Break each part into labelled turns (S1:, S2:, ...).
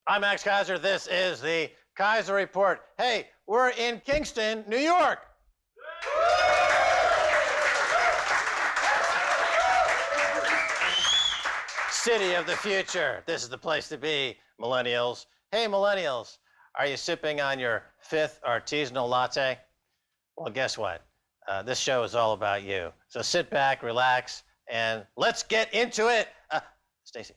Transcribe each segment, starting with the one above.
S1: I'm Max Keiser. This is the Keiser Report. Hey, we're in Kingston, New York. City of the future. This is the place to be, millennials. Hey, millennials, are you sipping on your 5th artisanal latte? Well, guess what? This show is all about you. So sit back, relax, and let's get into it. Stacey.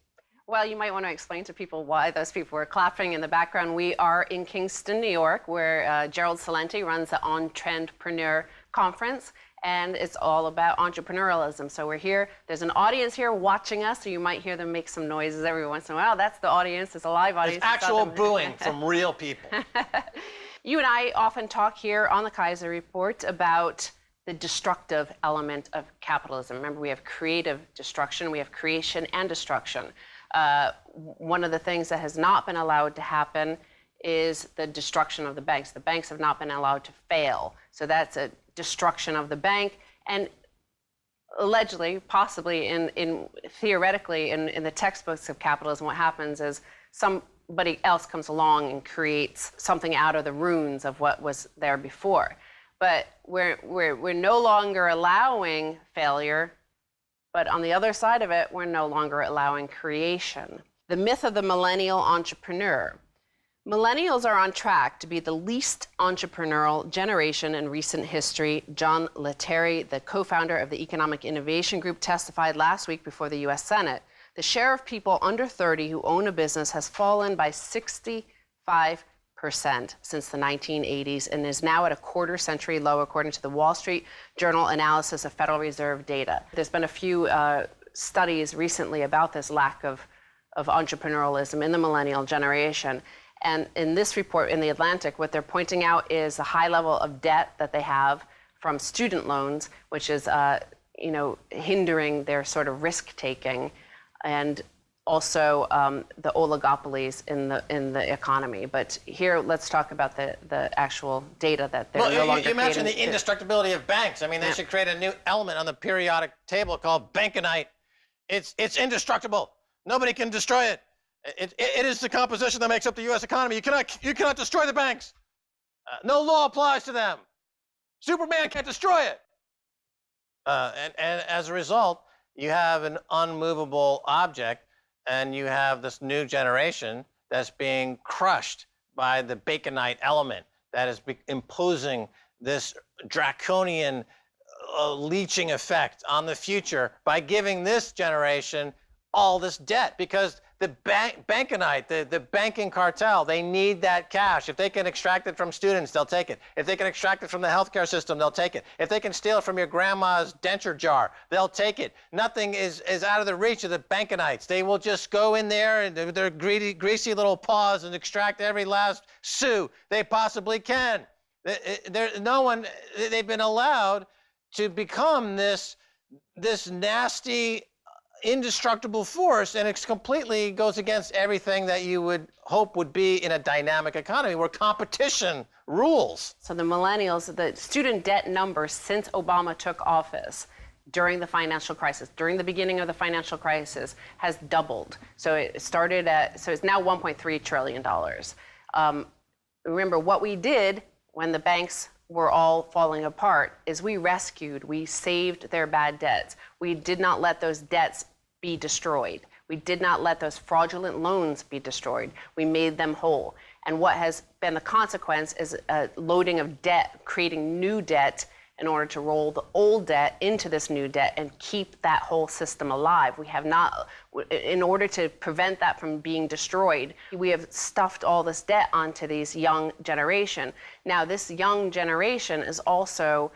S2: Well, you might want to explain to people why those people were clapping in the background. We are in Kingston, New York, where Gerald Celente runs the On Trendpreneur Conference, and it's all about entrepreneurialism. So we're here. There's an audience here watching us, so you might hear them make some noises every once in a while. That's the audience. It's a live audience.
S1: It's actual booing from real people.
S2: You and I often talk here on the Keiser Report about the destructive element of capitalism. Remember, we have creative destruction, we have creation and destruction. One of the things that has not been allowed to happen is the destruction of the banks. The banks have not been allowed to fail. So that's a destruction of the bank. And allegedly, possibly, theoretically, in the textbooks of capitalism, what happens is somebody else comes along and creates something out of the ruins of what was there before. But we're no longer allowing failure. But on the other side of it, we're no longer allowing creation. The myth of the millennial entrepreneur. Millennials are on track to be the least entrepreneurial generation in recent history. John Lettieri, the co-founder of the Economic Innovation Group, testified last week before the U.S. Senate. The share of people under 30 who own a business has fallen by 65% since the 1980s and is now at a quarter-century low, according to the Wall Street Journal analysis of Federal Reserve data. There's been a few studies recently about this lack of entrepreneurialism in the millennial generation. And in this report in The Atlantic, what they're pointing out is the high level of debt that they have from student loans, which is hindering their sort of risk-taking, and also the oligopolies in the economy. But here, let's talk about the actual data that they're no longer
S1: you mentioned the
S2: creating.
S1: indestructibility of banks. I mean, they should create a new element on the periodic table called bankonite. It's indestructible. Nobody can destroy it. It is the composition that makes up the U.S. economy. You cannot destroy the banks. No law applies to them. Superman can't destroy it. And as a result, you have an unmovable object, and you have this new generation that's being crushed by the baconite element that is imposing this draconian leeching effect on the future by giving this generation all this debt, because the bankonite, the banking cartel, they need that cash. If they can extract it from students, they'll take it. If they can extract it from the healthcare system, they'll take it. If they can steal it from your grandma's denture jar, they'll take it. Nothing is out of the reach of the bankonites. They will just go in there and their greasy little paws and extract every last sou they possibly can. They've been allowed to become this nasty, indestructible force, and it completely goes against everything that you would hope would be in a dynamic economy where competition rules.
S2: So the millennials, the student debt number since Obama took office during the financial crisis, during the beginning of the financial crisis, has doubled. So it started so it's now $1.3 trillion. Remember, what we did when the banks were all falling apart is we saved their bad debts. We did not let those debts be destroyed. We did not let those fraudulent loans be destroyed. We made them whole. And what has been the consequence is a loading of debt, creating new debt in order to roll the old debt into this new debt and keep that whole system alive. We have not, in order to prevent that from being destroyed, we have stuffed all this debt onto these young generation. Now, this young generation is also,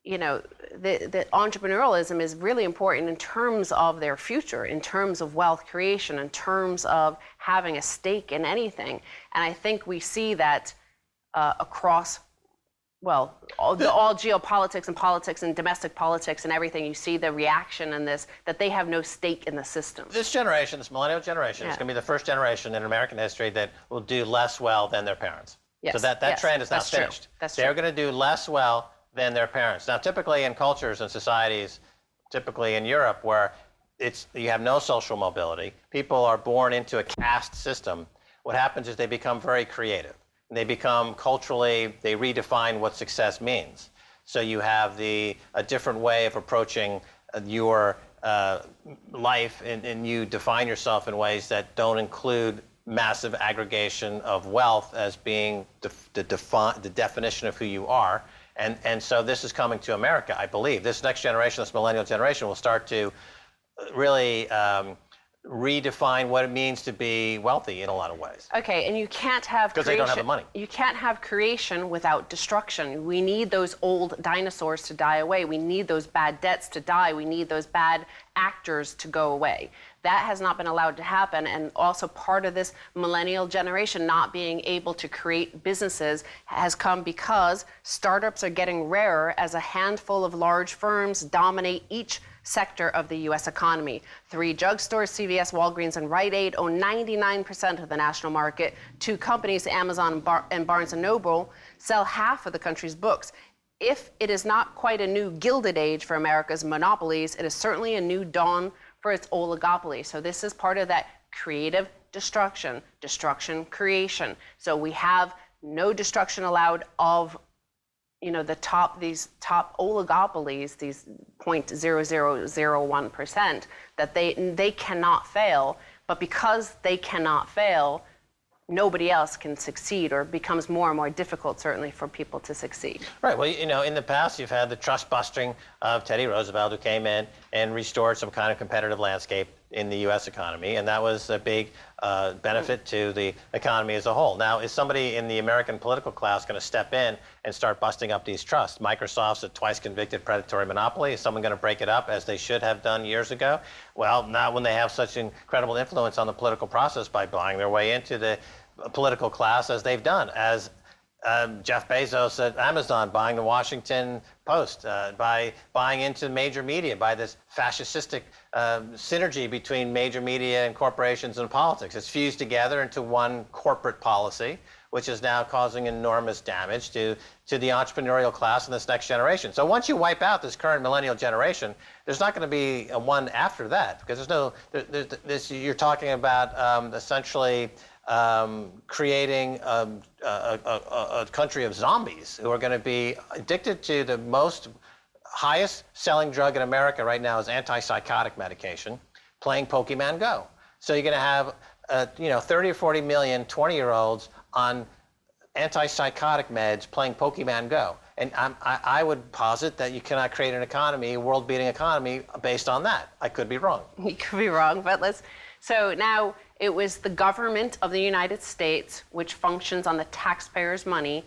S2: the entrepreneurialism is really important in terms of their future, in terms of wealth creation, in terms of having a stake in anything. And I think we see that across all geopolitics and politics and domestic politics and everything. You see the reaction in this, that they have no stake in the system.
S1: This generation, this millennial generation, is going to be the first generation in American history that will do less well than their parents.
S2: Yes.
S1: So that trend is now finished. They're going to do less well than their parents. Now, typically in cultures and societies, typically in Europe, where you have no social mobility, people are born into a caste system what happens is they become very creative. They become culturally, they redefine what success means. So you have a different way of approaching your life, and you define yourself in ways that don't include massive aggregation of wealth as being the definition of who you are. And so this is coming to America, I believe. This next generation, this millennial generation, will start to really redefine what it means to be wealthy in a lot of ways.
S2: Okay, and you can't have
S1: because they don't have the money.
S2: You can't have creation without destruction. We need those old dinosaurs to die away. We need those bad debts to die. We need those bad actors to go away. That has not been allowed to happen, and also part of this millennial generation not being able to create businesses has come because startups are getting rarer as a handful of large firms dominate each sector of the U.S. economy. 3 drugstores, CVS, Walgreens, and Rite Aid, own 99% of the national market. 2 companies, Amazon and Barnes & Noble, sell half of the country's books. If it is not quite a new gilded age for America's monopolies, it is certainly a new dawn for its oligopoly. So this is part of that creative destruction, creation. So we have no destruction allowed of these top oligopolies, these 0.0001%, that they cannot fail. But because they cannot fail, nobody else can succeed, or it becomes more and more difficult, certainly, for people to succeed.
S1: Right. Well, in the past, you've had the trust busting of Teddy Roosevelt, who came in and restored some kind of competitive landscape in the U.S. economy, and that was a big benefit to the economy as a whole. Now, is somebody in the American political class going to step in and start busting up these trusts? Microsoft's a twice convicted predatory monopoly. Is someone going to break it up as they should have done years ago? Well, not when they have such incredible influence on the political process by buying their way into the political class as they've done, as Jeff Bezos at Amazon buying the Washington Post, by buying into major media, by this fascistic synergy between major media and corporations and politics. It's fused together into one corporate policy, which is now causing enormous damage to the entrepreneurial class in this next generation. So once you wipe out this current millennial generation, there's not going to be a one after that, because you're talking about essentially creating a country of zombies who are going to be addicted to the highest selling drug in America right now is antipsychotic medication, playing Pokemon Go. So you're going to have 30 or 40 million 20-year-olds on antipsychotic meds playing Pokemon Go. And I would posit that you cannot create an economy, a world-beating economy, based on that. I could be wrong.
S2: You could be wrong, but so now it was the government of the United States, which functions on the taxpayers' money,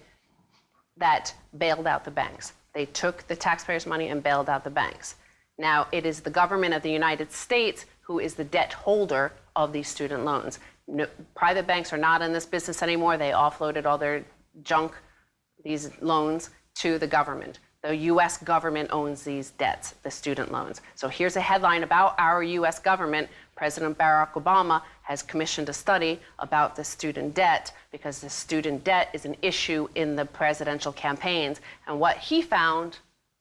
S2: that bailed out the banks. They took the taxpayers' money and bailed out the banks. Now it is the government of the United States who is the debt holder of these student loans. No, private banks are not in this business anymore. They offloaded all their junk, these loans, to the government. The U.S. government owns these debts, the student loans. So here's a headline about our U.S. government. President Barack Obama has commissioned a study about the student debt, because the student debt is an issue in the presidential campaigns. And what he found,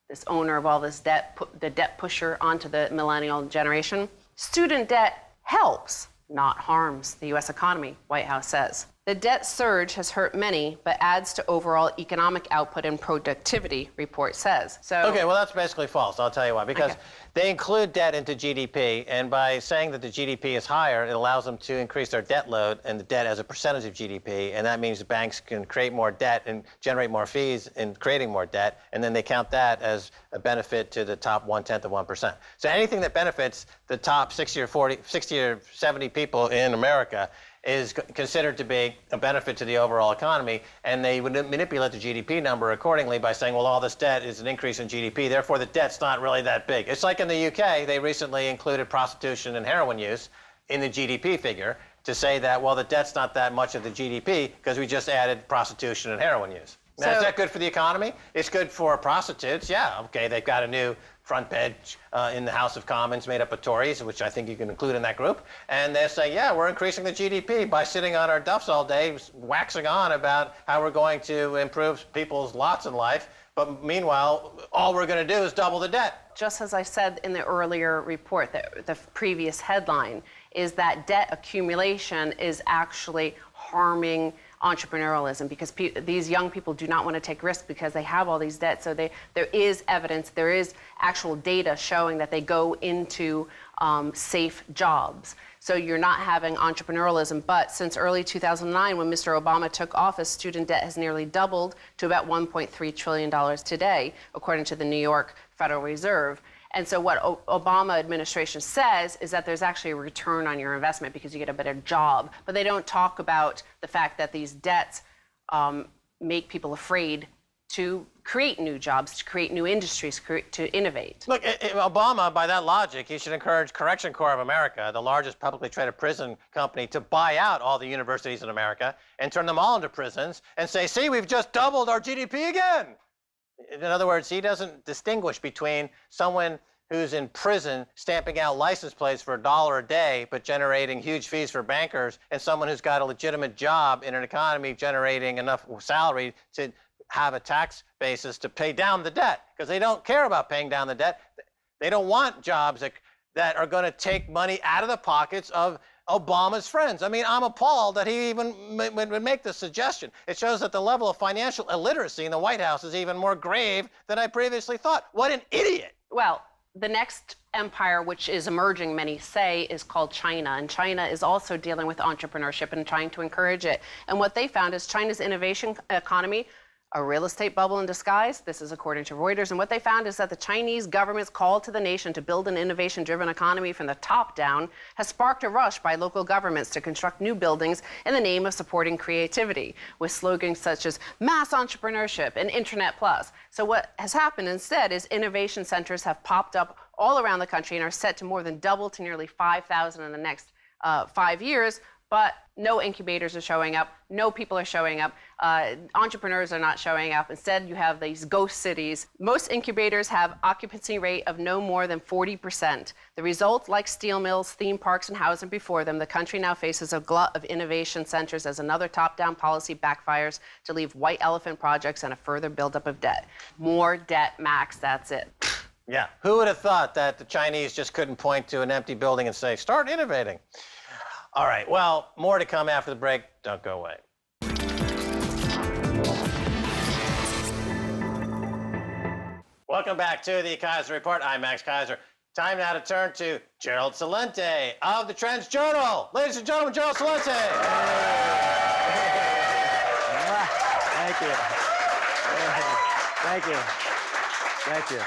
S2: this owner of all this debt, the debt pusher onto the millennial generation, student debt helps, not harms, the U.S. economy, White House says. The debt surge has hurt many, but adds to overall economic output and productivity, report says. So,
S1: okay, well, that's basically false. I'll tell you why. Because they include debt into GDP, and by saying that the GDP is higher, it allows them to increase their debt load and the debt as a percentage of GDP, and that means the banks can create more debt and generate more fees in creating more debt, and then they count that as a benefit to the top 1/10 of 1%. So anything that benefits the top 60 or 70 people in America is considered to be a benefit to the overall economy, and they would manipulate the GDP number accordingly by saying, well, all this debt is an increase in GDP, therefore the debt's not really that big. It's like in the UK, they recently included prostitution and heroin use in the GDP figure to say that, well, the debt's not that much of the GDP because we just added prostitution and heroin use. Now, is that good for the economy? It's good for prostitutes, yeah. Okay, they've got a new front page in the House of Commons made up of Tories, which I think you can include in that group. And they're saying, yeah, we're increasing the GDP by sitting on our duffs all day, waxing on about how we're going to improve people's lots in life. But meanwhile, all we're going to do is double the debt.
S2: Just as I said in the earlier report, the previous headline is that debt accumulation is actually harming entrepreneurialism because these young people do not want to take risks because they have all these debts. So there is evidence, there is actual data showing that they go into safe jobs. So you're not having entrepreneurialism. But since early 2009, when Mr. Obama took office, student debt has nearly doubled to about $1.3 trillion today, according to the New York Federal Reserve. And so what Obama administration says is that there's actually a return on your investment because you get a better job. But they don't talk about the fact that these debts make people afraid to create new jobs, to create new industries, to innovate.
S1: Look, Obama, by that logic, he should encourage Correction Corps of America, the largest publicly traded prison company, to buy out all the universities in America and turn them all into prisons and say, see, we've just doubled our GDP again. In other words, he doesn't distinguish between someone who's in prison stamping out license plates for $1 a day but generating huge fees for bankers and someone who's got a legitimate job in an economy generating enough salary to have a tax basis to pay down the debt, because they don't care about paying down the debt. They don't want jobs that are going to take money out of the pockets of Obama's friends. I mean, I'm appalled that he even would make this suggestion. It shows that the level of financial illiteracy in the White House is even more grave than I previously thought. What an idiot.
S2: Well, the next empire, which is emerging, many say, is called China. And China is also dealing with entrepreneurship and trying to encourage it. And what they found is China's innovation economy, a real estate bubble in disguise. This is according to Reuters. And what they found is that the Chinese government's call to the nation to build an innovation-driven economy from the top down has sparked a rush by local governments to construct new buildings in the name of supporting creativity, with slogans such as mass entrepreneurship and Internet Plus. So what has happened instead is innovation centers have popped up all around the country and are set to more than double to nearly 5,000 in the next 5 years. But no incubators are showing up, no people are showing up, entrepreneurs are not showing up. Instead, you have these ghost cities. Most incubators have occupancy rate of no more than 40%. The result, like steel mills, theme parks, and housing before them, the country now faces a glut of innovation centers as another top-down policy backfires to leave white elephant projects and a further buildup of debt. More debt, Max, that's it.
S1: Yeah, who would have thought that the Chinese just couldn't point to an empty building and say, start innovating? All right, well, more to come after the break. Don't go away. Welcome back to the Keiser Report. I'm Max Keiser. Time now to turn to Gerald Celente of the Trends Journal. Ladies and gentlemen, Gerald Celente.
S3: Thank you. Thank you. Thank you.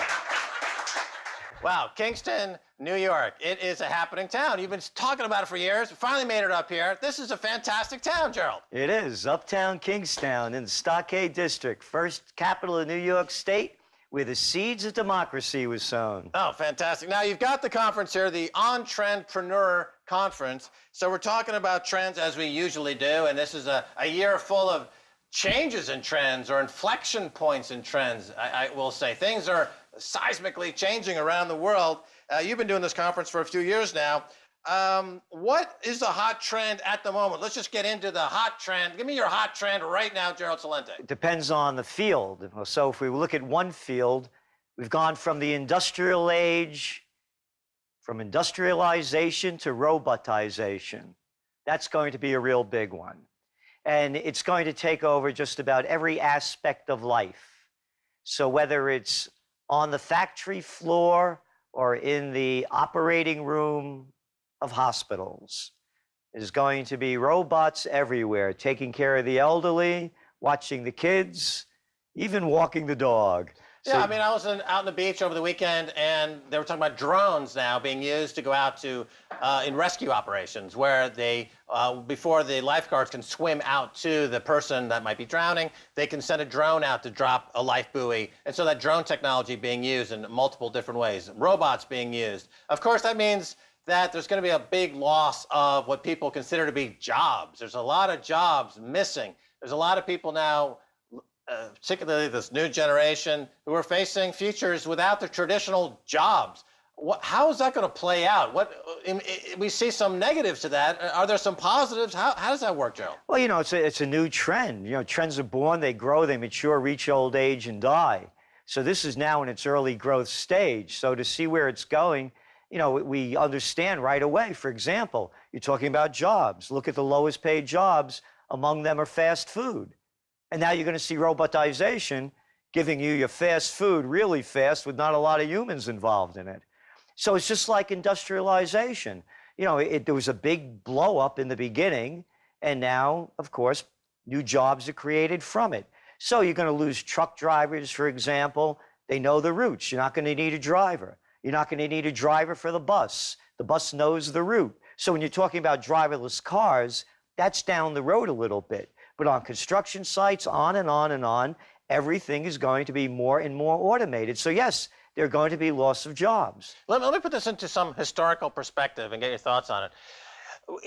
S1: Wow, Kingston, New York. It is a happening town. You've been talking about it for years. We finally made it up here. This is a fantastic town, Gerald.
S3: It is. Uptown Kingstown in the Stockade District, first capital of New York State, where the seeds of democracy was sown.
S1: Oh, fantastic. Now, you've got the conference here, the On Trendpreneur Conference. So we're talking about trends as we usually do, and this is a year full of changes in trends or inflection points in trends, I will say. Things are seismically changing around the world. You've been doing this conference for a few years now. What is the hot trend at the moment? Let's just get into the hot trend. Give me your hot trend right now, Gerald Celente.
S3: It depends on the field. So if we look at one field, we've gone from the industrial age, from industrialization to robotization. That's going to be a real big one. And it's going to take over just about every aspect of life. So whether it's on the factory floor or in the operating room of hospitals, there's going to be robots everywhere, taking care of the elderly, watching the kids, even walking the dog.
S1: Yeah, I mean, I was out on the beach over the weekend, and they were talking about drones now being used to go out to in rescue operations, where they, before the lifeguards can swim out to the person that might be drowning, they can send a drone out to drop a life buoy. And so that drone technology being used in multiple different ways, robots being used. Of course, that means that there's going to be a big loss of what people consider to be jobs. There's a lot of jobs missing. There's a lot of people now, particularly this new generation, who are facing futures without the traditional jobs. How is that going to play out? We see some negatives to that. Are there some positives? How does that work, Gerald?
S3: Well, you know, it's a new trend. You know, trends are born, they grow, they mature, reach old age, and die. So this is now in its early growth stage. So to see where it's going, you know, we understand right away. For example, you're talking about jobs. Look at the lowest paid jobs Among them are fast food. And now you're going to see robotization giving you your fast food really fast with not a lot of humans involved in it. So it's just like industrialization. You know, there was a big blow up in the beginning, and now, of course, new jobs are created from it. So you're going to lose truck drivers, for example. They know the routes. You're not going to need a driver. You're not going to need a driver for the bus. The bus knows the route. So when you're talking about driverless cars, that's down the road a little bit. But on construction sites, on and on and on, everything is going to be more and more automated. So yes, there are going to be loss of jobs.
S1: Let me put this into some historical perspective and get your thoughts on it.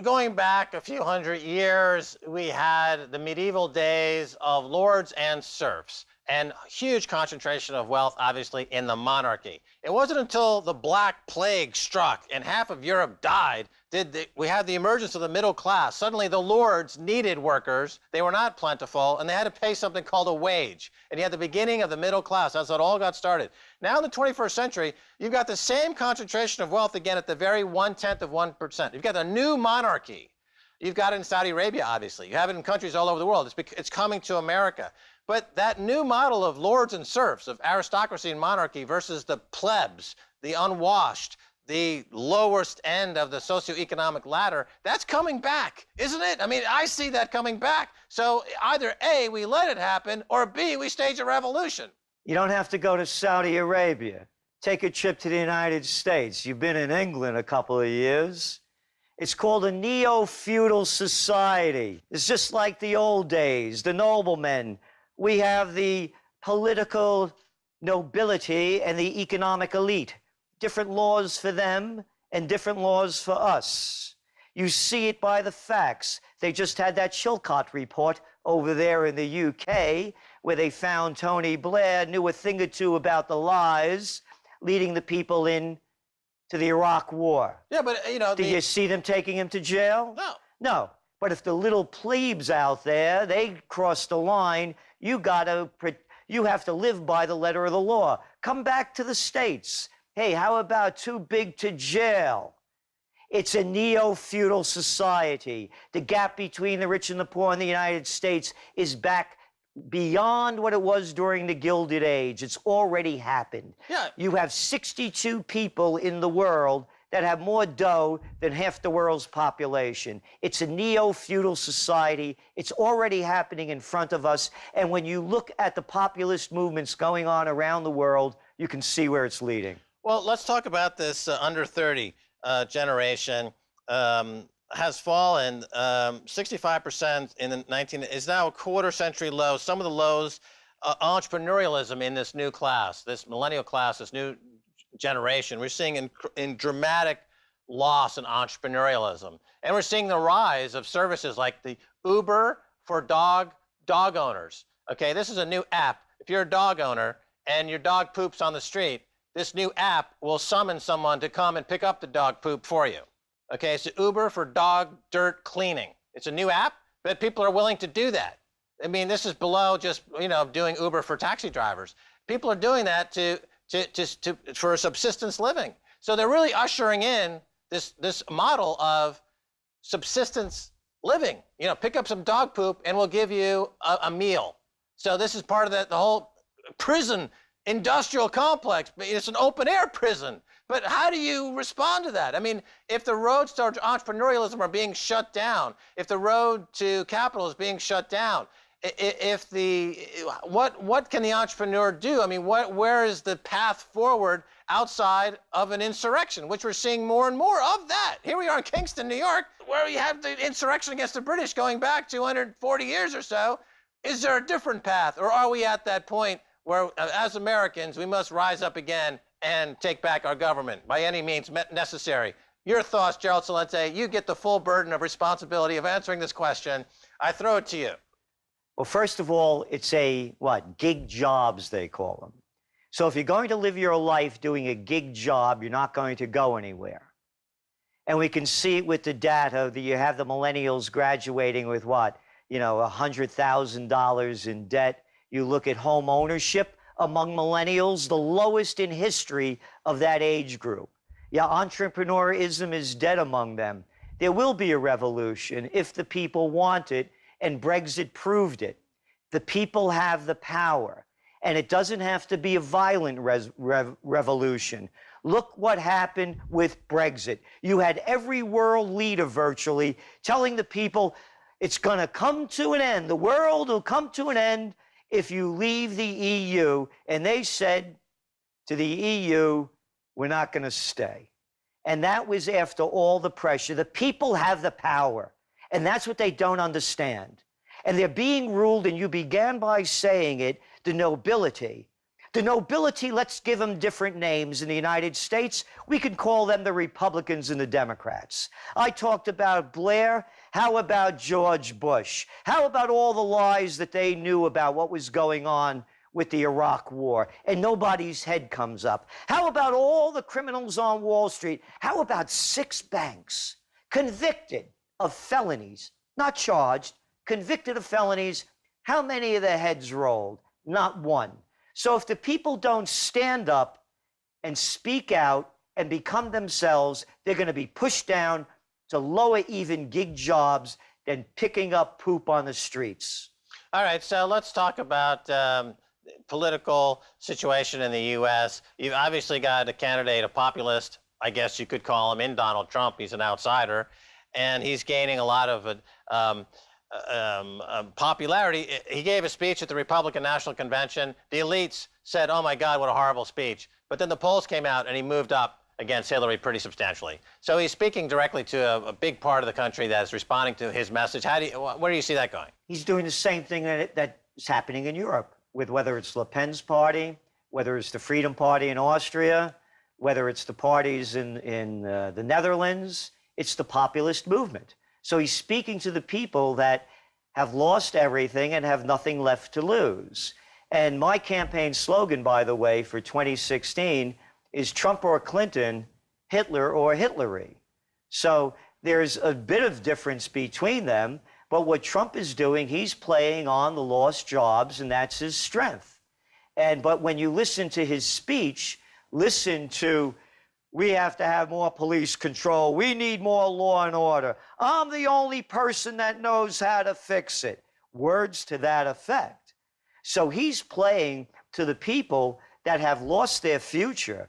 S1: Going back a few hundred years, we had the medieval days of lords and serfs, and huge concentration of wealth, obviously, in the monarchy. It wasn't until the Black Plague struck and half of Europe died we had the emergence of the middle class. Suddenly, the lords needed workers. They were not plentiful, and they had to pay something called a wage. And you had the beginning of the middle class. That's how it all got started. Now, in the 21st century, you've got the same concentration of wealth again at the very 1/10 of 1%. You've got a new monarchy. You've got it in Saudi Arabia, obviously. You have it in countries all over the world. It's coming to America. But that new model of lords and serfs, of aristocracy and monarchy versus the plebs, the unwashed, the lowest end of the socioeconomic ladder, that's coming back, isn't it? I mean, I see that coming back. So either A, we let it happen, or B, we stage a revolution.
S3: You don't have to go to Saudi Arabia. Take a trip to the United States. You've been in England a couple of years. It's called a neo-feudal society. It's just like the old days, the noblemen. We have the political nobility and the economic elite. Different laws for them and different laws for us. You see it by the facts. They just had that Chilcot report over there in the UK where they found Tony Blair knew a thing or two about the lies leading the people in to the Iraq War.
S1: Yeah, but, you know...
S3: Did you see them taking him to jail?
S1: No.
S3: No. But if the little plebes out there, they cross the line, you have to live by the letter of the law. Come back to the States. Hey, how about too big to jail? It's a neo-feudal society. The gap between the rich and the poor in the United States is back beyond what it was during the Gilded Age. It's already happened.
S1: Yeah.
S3: You have 62 people in the world that have more dough than half the world's population. It's a neo-feudal society. It's already happening in front of us. And when you look at the populist movements going on around the world, you can see where it's leading.
S1: Well, let's talk about this under 30 generation. Has fallen 65% in the is now a quarter century low. Some of the lows, entrepreneurialism in this new class, this millennial class, this new generation, we're seeing in dramatic loss in entrepreneurialism. And we're seeing the rise of services like the Uber for dog owners. Okay, this is a new app. If you're a dog owner and your dog poops on the street, this new app will summon someone to come and pick up the dog poop for you. Okay, it's Uber for dog dirt cleaning. It's a new app, but people are willing to do that. I mean, this is below just, you know, doing Uber for taxi drivers. People are doing that for subsistence living. So they're really ushering in this model of subsistence living. You know, pick up some dog poop and we'll give you a meal. So this is part of the whole prison industrial complex. It's an open air prison. But how do you respond to that? I mean, if the roads to entrepreneurialism are being shut down, if the road to capital is being shut down, what can the entrepreneur do? I mean, where is the path forward outside of an insurrection, which we're seeing more and more of that? Here we are in Kingston, New York, where we have the insurrection against the British going back 240 years or so. Is there a different path, or are we at that point where, as Americans, we must rise up again and take back our government by any means necessary? Your thoughts, Gerald Celente. You get the full burden of responsibility of answering this question. I throw it to you.
S3: Well, first of all, it's gig jobs, they call them. So if you're going to live your life doing a gig job, you're not going to go anywhere. And we can see it with the data that you have the millennials graduating with $100,000 in debt. You look at home ownership among millennials, the lowest in history of that age group. Yeah, entrepreneurism is dead among them. There will be a revolution if the people want it, and Brexit proved it. The people have the power, and it doesn't have to be a violent revolution. Look what happened with Brexit. You had every world leader virtually telling the people it's going to come to an end. The world will come to an end if you leave the EU. And they said to the EU, we're not going to stay. And that was after all the pressure. The people have the power, and that's what they don't understand. And they're being ruled, and you began by saying it, the nobility. The nobility, let's give them different names. In the United States, we can call them the Republicans and the Democrats. I talked about Blair. How about George Bush? How about all the lies that they knew about what was going on with the Iraq War, and nobody's head comes up? How about all the criminals on Wall Street? How about 6 banks convicted of felonies, not charged, convicted of felonies? How many of their heads rolled? Not one. So if the people don't stand up and speak out and become themselves, they're going to be pushed down to lower even gig jobs than picking up poop on the streets.
S1: All right, so let's talk about political situation in the U.S. You've obviously got a candidate, a populist, I guess you could call him, in Donald Trump. He's an outsider, and he's gaining a lot of popularity. He gave a speech at the Republican National Convention. The elites said, oh my God, what a horrible speech. But then the polls came out and he moved up against Hillary pretty substantially. So he's speaking directly to a big part of the country that's responding to his message. Where do you see that going?
S3: He's doing the same thing that is happening in Europe, with whether it's Le Pen's party, whether it's the Freedom Party in Austria, whether it's the parties in the Netherlands. It's the populist movement. So he's speaking to the people that have lost everything and have nothing left to lose. And my campaign slogan, by the way, for 2016 is Trump or Clinton, Hitler or Hitlery. So there's a bit of difference between them, but what Trump is doing, he's playing on the lost jobs, and that's his strength. But when you listen to his speech, listen to, we have to have more police control. We need more law and order. I'm the only person that knows how to fix it. Words to that effect. So he's playing to the people that have lost their future.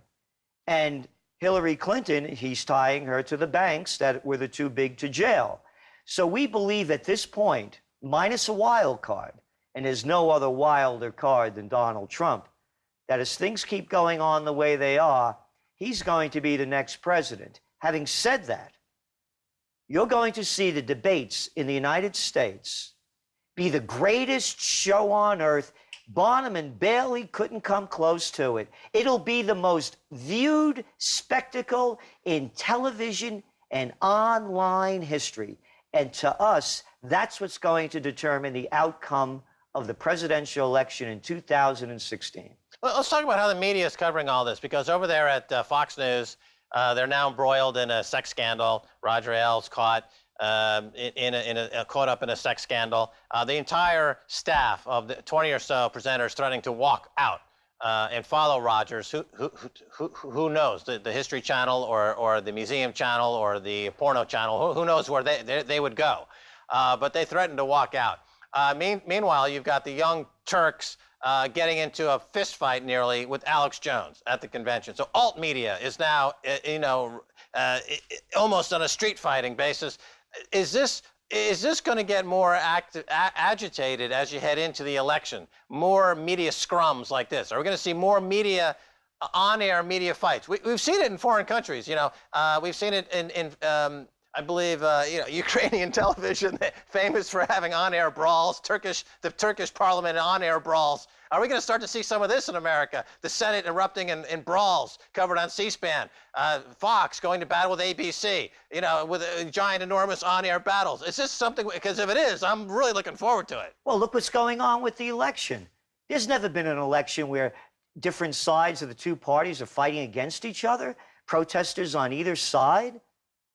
S3: And Hillary Clinton, he's tying her to the banks that were the too big to jail. So we believe at this point, minus a wild card, and there's no other wilder card than Donald Trump, that as things keep going on the way they are, he's going to be the next president. Having said that, you're going to see the debates in the United States be the greatest show on earth. Bonham and Bailey couldn't come close to it. It'll be the most viewed spectacle in television and online history. And to us, that's what's going to determine the outcome of the presidential election in 2016.
S1: Well, let's talk about how the media is covering all this, because over there at Fox News, they're now embroiled in a sex scandal. Roger Ailes caught caught up in a sex scandal. The entire staff of the 20 or so presenters threatening to walk out and follow Rogers. Who knows? The History Channel or the Museum Channel or the Porno Channel? Who knows where they would go? But they threatened to walk out. Meanwhile, you've got the Young Turks getting into a fist fight nearly with Alex Jones at the convention. So alt media is now, almost on a street fighting basis. Is this going to get more agitated as you head into the election? More media scrums like this? Are we going to see more media, on-air media fights? We've seen it in foreign countries. We've seen it in I believe, Ukrainian television, famous for having on-air brawls, the Turkish parliament on-air brawls. Are we going to start to see some of this in America? The Senate erupting in brawls covered on C-SPAN. Fox going to battle with ABC, with giant, enormous on-air battles. Is this something, because if it is, I'm really looking forward to it.
S3: Well, look what's going on with the election. There's never been an election where different sides of the two parties are fighting against each other, protesters on either side.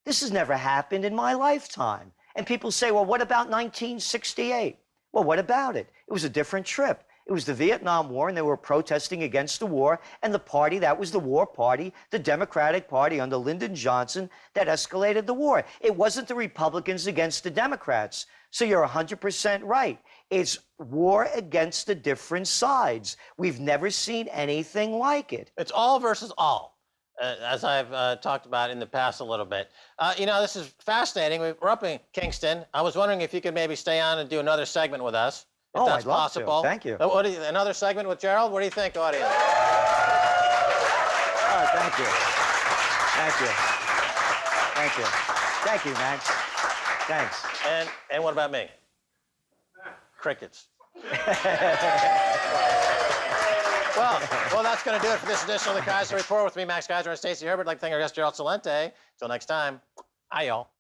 S3: This has never happened in my lifetime. And people say, well, what about 1968? Well, what about it? It was a different trip. It was the Vietnam War, and they were protesting against the war, and the party that was the war party, the Democratic Party under Lyndon Johnson, that escalated the war. It wasn't the Republicans against the Democrats. So you're 100% right. It's war against the different sides. We've never seen anything like it.
S1: It's all versus all, as I've talked about in the past a little bit. You know, this is fascinating. We're up in Kingston. I was wondering if you could maybe stay on and do another segment with us, if
S3: Oh,
S1: that's
S3: I'd love to.
S1: possible.
S3: Thank you.
S1: What do you. Another segment with Gerald? What do you think, audience?
S3: Oh, thank you. Thank you. Thank you. Thank you, Max. Thanks.
S1: And what about me? Crickets. Well, that's going to do it for this edition of the Keiser Report with me, Max Keiser, and Stacey Herbert. I'd like to thank our guest, Gerald Celente. Until next time, hi, y'all.